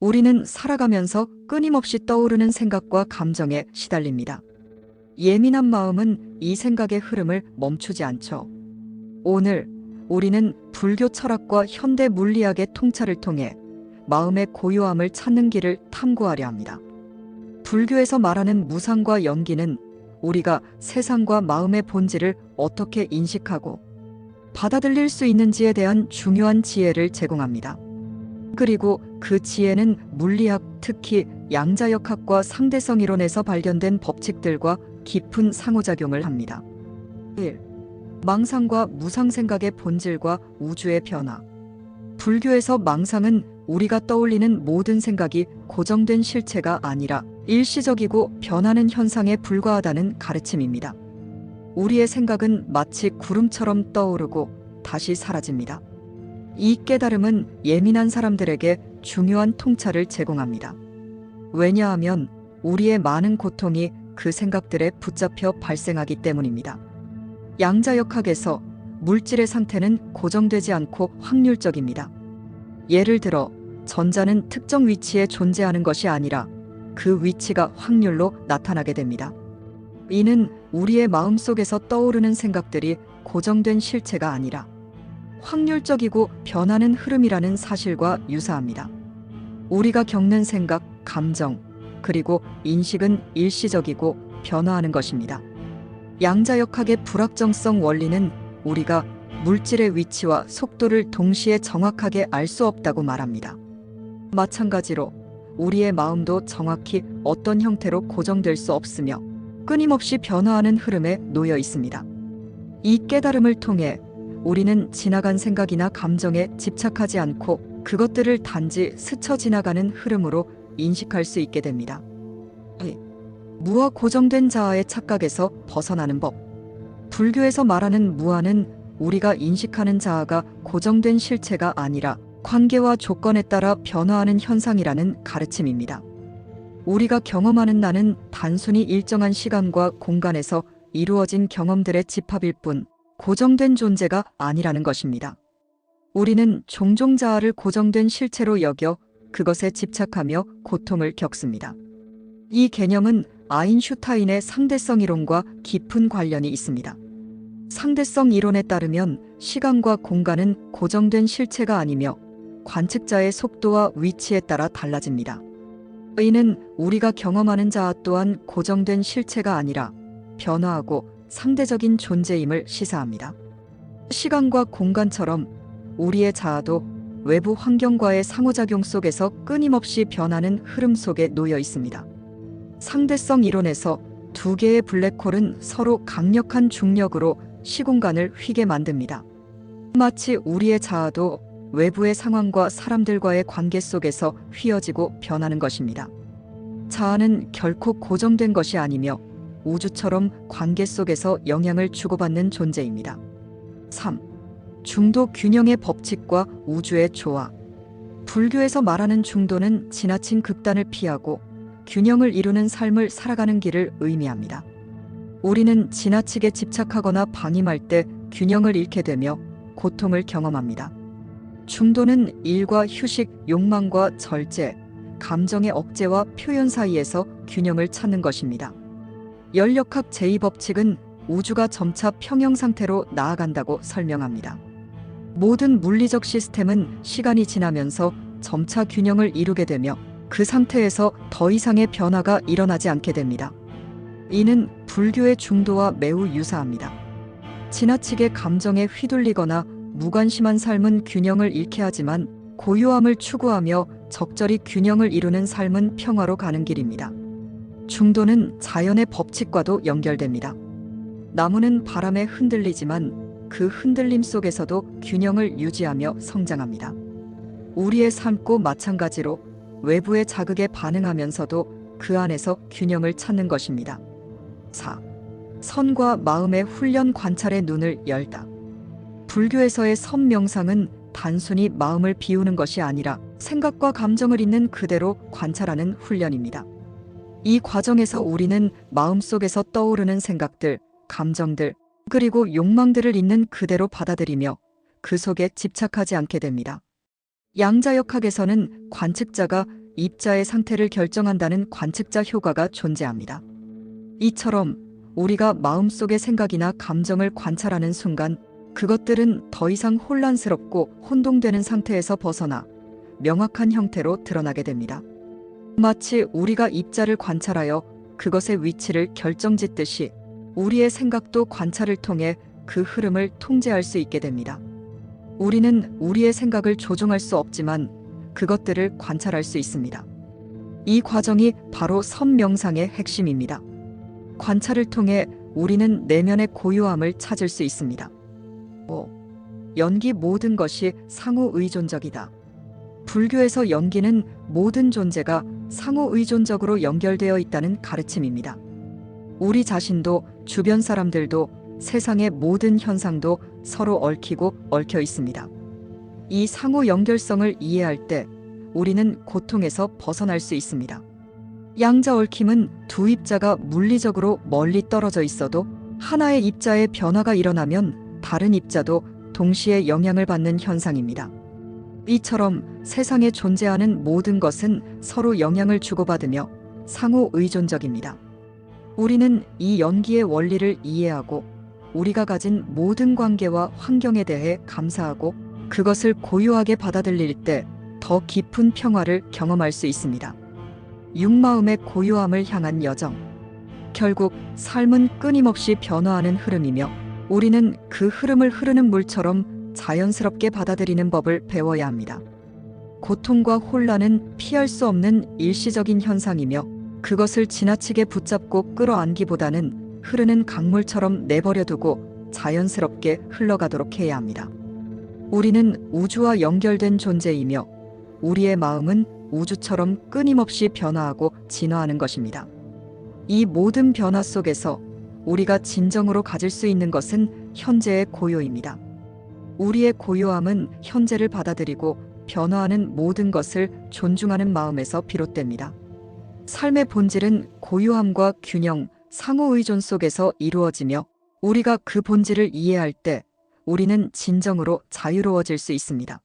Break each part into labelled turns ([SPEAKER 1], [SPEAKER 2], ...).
[SPEAKER 1] 우리는 살아가면서 끊임없이 떠오르는 생각과 감정에 시달립니다. 예민한 마음은 이 생각의 흐름을 멈추지 않죠. 오늘 우리는 불교 철학과 현대 물리학의 통찰을 통해 마음의 고요함을 찾는 길을 탐구하려 합니다. 불교에서 말하는 무상과 연기는 우리가 세상과 마음의 본질을 어떻게 인식하고 받아들일 수 있는지에 대한 중요한 지혜를 제공합니다. 그리고 그 지혜는 물리학, 특히 양자역학과 상대성 이론에서 발견된 법칙들과 깊은 상호작용을 합니다. 1. 망상과 무상생각의 본질과 우주의 변화. 불교에서 망상은 우리가 떠올리는 모든 생각이 고정된 실체가 아니라 일시적이고 변하는 현상에 불과하다는 가르침입니다. 우리의 생각은 마치 구름처럼 떠오르고 다시 사라집니다. 이 깨달음은 예민한 사람들에게 중요한 통찰을 제공합니다. 왜냐하면 우리의 많은 고통이 그 생각들에 붙잡혀 발생하기 때문입니다. 양자역학에서 물질의 상태는 고정되지 않고 확률적입니다. 예를 들어 전자는 특정 위치에 존재하는 것이 아니라 그 위치가 확률로 나타나게 됩니다. 이는 우리의 마음속에서 떠오르는 생각들이 고정된 실체가 아니라 확률적이고 변하는 흐름이라는 사실과 유사합니다. 우리가 겪는 생각, 감정, 그리고 인식은 일시적이고 변화하는 것입니다. 양자역학의 불확정성 원리는 우리가 물질의 위치와 속도를 동시에 정확하게 알 수 없다고 말합니다. 마찬가지로 우리의 마음도 정확히 어떤 형태로 고정될 수 없으며 끊임없이 변화하는 흐름에 놓여 있습니다. 이 깨달음을 통해 우리는 지나간 생각이나 감정에 집착하지 않고 그것들을 단지 스쳐 지나가는 흐름으로 인식할 수 있게 됩니다. 무와 고정된 자아의 착각에서 벗어나는 법. 불교에서 말하는 무아는 우리가 인식하는 자아가 고정된 실체가 아니라 관계와 조건에 따라 변화하는 현상이라는 가르침입니다. 우리가 경험하는 나는 단순히 일정한 시간과 공간에서 이루어진 경험들의 집합일 뿐 고정된 존재가 아니라는 것입니다. 우리는 종종 자아를 고정된 실체로 여겨 그것에 집착하며 고통을 겪습니다. 이 개념은 아인슈타인의 상대성 이론과 깊은 관련이 있습니다. 상대성 이론에 따르면 시간과 공간은 고정된 실체가 아니며 관측자의 속도와 위치에 따라 달라집니다. 이는 우리가 경험하는 자아 또한 고정된 실체가 아니라 변화하고 상대적인 존재임을 시사합니다. 시간과 공간처럼 우리의 자아도 외부 환경과의 상호작용 속에서 끊임없이 변하는 흐름 속에 놓여 있습니다. 상대성 이론에서 두 개의 블랙홀은 서로 강력한 중력으로 시공간을 휘게 만듭니다. 마치 우리의 자아도 외부의 상황과 사람들과의 관계 속에서 휘어지고 변하는 것입니다. 자아는 결코 고정된 것이 아니며 우주처럼 관계 속에서 영향을 주고받는 존재입니다. 3. 중도 균형의 법칙과 우주의 조화. 불교에서 말하는 중도는 지나친 극단을 피하고 균형을 이루는 삶을 살아가는 길을 의미합니다. 우리는 지나치게 집착하거나 방임할 때 균형을 잃게 되며 고통을 경험합니다. 중도는 일과 휴식, 욕망과 절제, 감정의 억제와 표현 사이에서 균형을 찾는 것입니다. 열역학 제2법칙은 우주가 점차 평형 상태로 나아간다고 설명합니다. 모든 물리적 시스템은 시간이 지나면서 점차 균형을 이루게 되며 그 상태에서 더 이상의 변화가 일어나지 않게 됩니다. 이는 불교의 중도와 매우 유사합니다. 지나치게 감정에 휘둘리거나 무관심한 삶은 균형을 잃게 하지만 고요함을 추구하며 적절히 균형을 이루는 삶은 평화로 가는 길입니다. 중도는 자연의 법칙과도 연결됩니다. 나무는 바람에 흔들리지만 그 흔들림 속에서도 균형을 유지하며 성장합니다. 우리의 삶도 마찬가지로 외부의 자극에 반응하면서도 그 안에서 균형을 찾는 것입니다. 4. 선과 마음의 훈련 관찰의 눈을 열다. 불교에서의 선 명상은 단순히 마음을 비우는 것이 아니라 생각과 감정을 있는 그대로 관찰하는 훈련입니다. 이 과정에서 우리는 마음속에서 떠오르는 생각들, 감정들, 그리고 욕망들을 있는 그대로 받아들이며 그 속에 집착하지 않게 됩니다. 양자역학에서는 관측자가 입자의 상태를 결정한다는 관측자 효과가 존재합니다. 이처럼 우리가 마음속의 생각이나 감정을 관찰하는 순간 그것들은 더 이상 혼란스럽고 혼동되는 상태에서 벗어나 명확한 형태로 드러나게 됩니다. 마치 우리가 입자를 관찰하여 그것의 위치를 결정짓듯이 우리의 생각도 관찰을 통해 그 흐름을 통제할 수 있게 됩니다. 우리는 우리의 생각을 조종할 수 없지만 그것들을 관찰할 수 있습니다. 이 과정이 바로 선명상의 핵심입니다. 관찰을 통해 우리는 내면의 고요함을 찾을 수 있습니다. 5. 연기 모든 것이 상호의존적이다. 불교에서 연기는 모든 존재가 상호의존적으로 연결되어 있다는 가르침입니다. 우리 자신도 주변 사람들도 세상의 모든 현상도 서로 얽히고 얽혀 있습니다. 이 상호 연결성을 이해할 때 우리는 고통에서 벗어날 수 있습니다. 양자 얽힘은 두 입자가 물리적으로 멀리 떨어져 있어도 하나의 입자의 변화가 일어나면 다른 입자도 동시에 영향을 받는 현상입니다. 이처럼 세상에 존재하는 모든 것은 서로 영향을 주고받으며 상호 의존적입니다. 우리는 이 연기의 원리를 이해하고 우리가 가진 모든 관계와 환경에 대해 감사하고 그것을 고요하게 받아들일 때 더 깊은 평화를 경험할 수 있습니다. 육마음의 고요함을 향한 여정. 결국 삶은 끊임없이 변화하는 흐름이며 우리는 그 흐름을 흐르는 물처럼 자연스럽게 받아들이는 법을 배워야 합니다. 고통과 혼란은 피할 수 없는 일시적인 현상이며 그것을 지나치게 붙잡고 끌어안기보다는 흐르는 강물처럼 내버려두고 자연스럽게 흘러가도록 해야 합니다. 우리는 우주와 연결된 존재이며 우리의 마음은 우주처럼 끊임없이 변화하고 진화하는 것입니다. 이 모든 변화 속에서 우리가 진정으로 가질 수 있는 것은 현재의 고요입니다. 우리의 고요함은 현재를 받아들이고 변화하는 모든 것을 존중하는 마음에서 비롯됩니다. 삶의 본질은 고요함과 균형, 상호의존 속에서 이루어지며 우리가 그 본질을 이해할 때 우리는 진정으로 자유로워질 수 있습니다.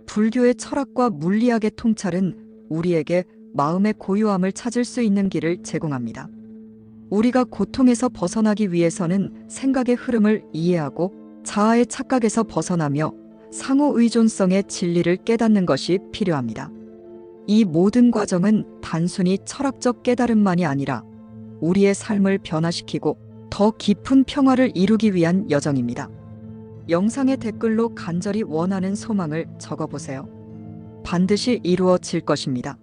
[SPEAKER 1] 불교의 철학과 물리학의 통찰은 우리에게 마음의 고요함을 찾을 수 있는 길을 제공합니다. 우리가 고통에서 벗어나기 위해서는 생각의 흐름을 이해하고 자아의 착각에서 벗어나며 상호의존성의 진리를 깨닫는 것이 필요합니다. 이 모든 과정은 단순히 철학적 깨달음만이 아니라 우리의 삶을 변화시키고 더 깊은 평화를 이루기 위한 여정입니다. 영상의 댓글로 간절히 원하는 소망을 적어보세요. 반드시 이루어질 것입니다.